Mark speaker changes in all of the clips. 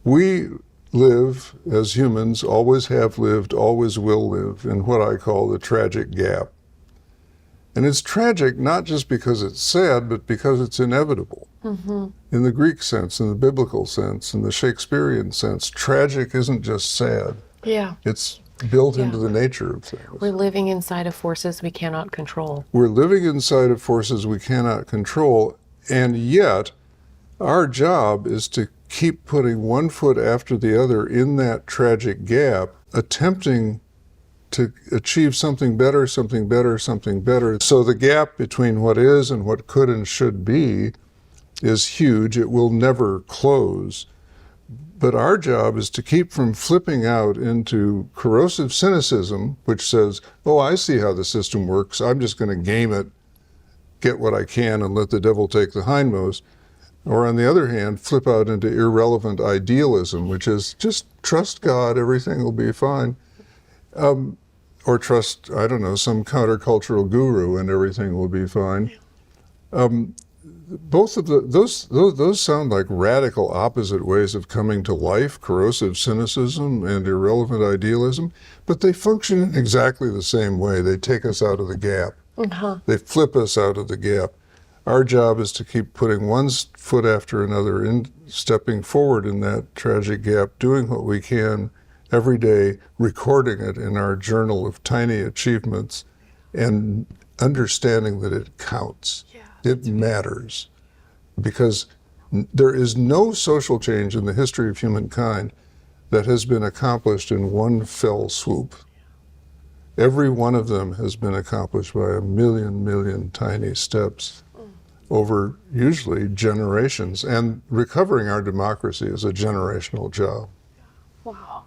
Speaker 1: We live as humans, always have lived, always will live in what I call the tragic gap. And it's tragic not just because it's sad, but because it's inevitable. Mm-hmm. In the Greek sense, in the biblical sense, in the Shakespearean sense, tragic isn't just sad.
Speaker 2: Yeah.
Speaker 1: It's built into the nature of things.
Speaker 2: We're living inside of forces we cannot control.
Speaker 1: We're living inside of forces we cannot control, and yet our job is to keep putting one foot after the other in that tragic gap, attempting to achieve something better, something better, something better. So the gap between what is and what could and should be is huge. It will never close. But our job is to keep from flipping out into corrosive cynicism, which says, oh, I see how the system works. I'm just going to game it, get what I can, and let the devil take the hindmost. Or on the other hand, flip out into irrelevant idealism, which is just trust God, everything will be fine. Or trust, I don't know, some countercultural guru and everything will be fine. Both of those sound like radical opposite ways of coming to life, corrosive cynicism and irrelevant idealism, but they function in exactly the same way. They take us out of the gap. Uh-huh. They flip us out of the gap. Our job is to keep putting one foot after another in, stepping forward in that tragic gap, doing what we can every day, recording it in our journal of tiny achievements, and understanding that it counts. Yeah, it matters. Because there is no social change in the history of humankind that has been accomplished in one fell swoop. Every one of them has been accomplished by a million tiny steps over usually generations, and recovering our democracy is a generational job.
Speaker 2: Wow.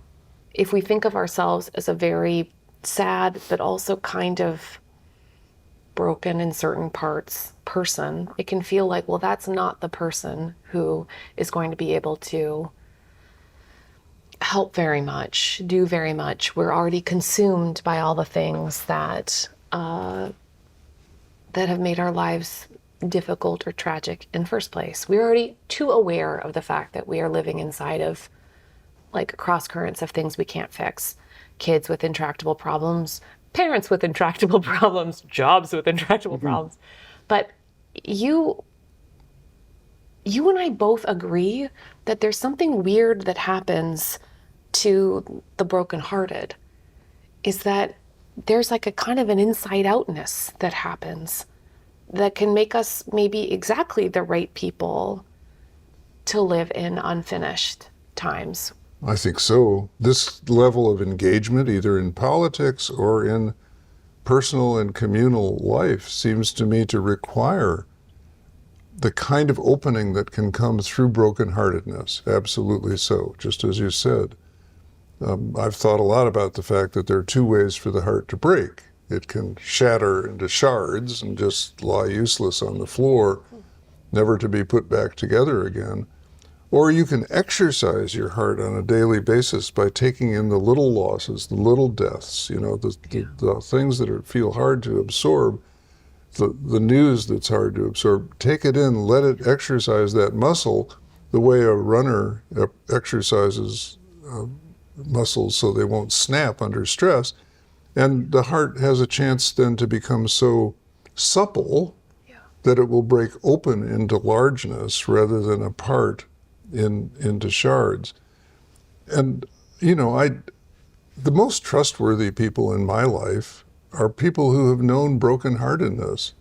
Speaker 2: If we think of ourselves as a very sad, but also kind of broken in certain parts person, it can feel like, well, that's not the person who is going to be able to help very much, do very much. We're already consumed by all the things that that have made our lives difficult or tragic in the first place. We're already too aware of the fact that we are living inside of like cross currents of things we can't fix. Kids with intractable problems, parents with intractable problems, jobs with intractable problems. But you and I both agree that there's something weird that happens to the brokenhearted, is that there's like a kind of an inside outness that happens that can make us maybe exactly the right people to live in unfinished times.
Speaker 1: I think so. This level of engagement, either in politics or in personal and communal life, seems to me to require the kind of opening that can come through brokenheartedness. Absolutely so, just as you said. I've thought a lot about the fact that there are two ways for the heart to break. It can shatter into shards and just lie useless on the floor, never to be put back together again. Or you can exercise your heart on a daily basis by taking in the little losses, the little deaths, the things that feel hard to absorb, the news that's hard to absorb. Take it in, let it exercise that muscle the way a runner exercises muscles so they won't snap under stress. And the heart has a chance then to become so supple that it will break open into largeness rather than apart into shards. And, the most trustworthy people in my life are people who have known brokenheartedness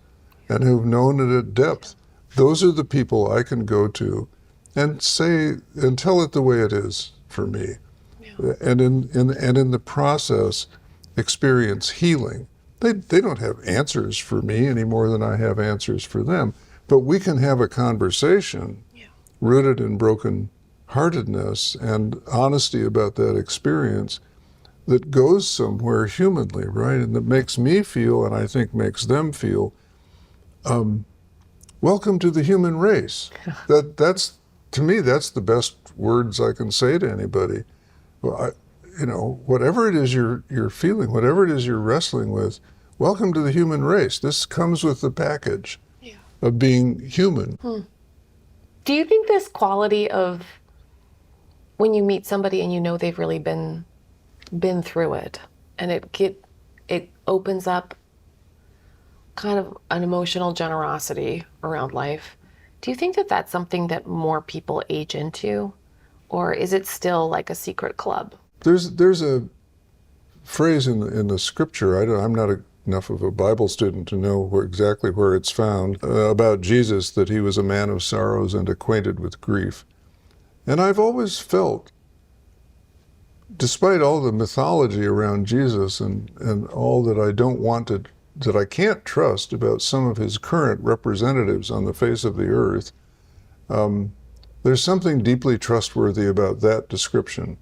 Speaker 1: and who've known it at depth. Those are the people I can go to and say, and tell it the way it is for me. Yeah. And in the process, experience healing. They don't have answers for me any more than I have answers for them, but we can have a conversation rooted in broken-heartedness and honesty about that experience that goes somewhere humanly, right? And that makes me feel, and I think makes them feel, welcome to the human race. That's to me, that's the best words I can say to anybody. Well, whatever it is you're feeling, whatever it is you're wrestling with, welcome to the human race. This comes with the package of being human.
Speaker 2: Do you think this quality of when you meet somebody and you know they've really been through it, and it opens up kind of an emotional generosity around life. Do you think that that's something that more people age into, or is it still like a secret club?
Speaker 1: There's a phrase in the scripture. I'm not enough of a Bible student to know exactly where it's found, about Jesus, that he was a man of sorrows and acquainted with grief. And I've always felt, despite all the mythology around Jesus and all that I don't want to, that I can't trust about some of his current representatives on the face of the earth, there's something deeply trustworthy about that description.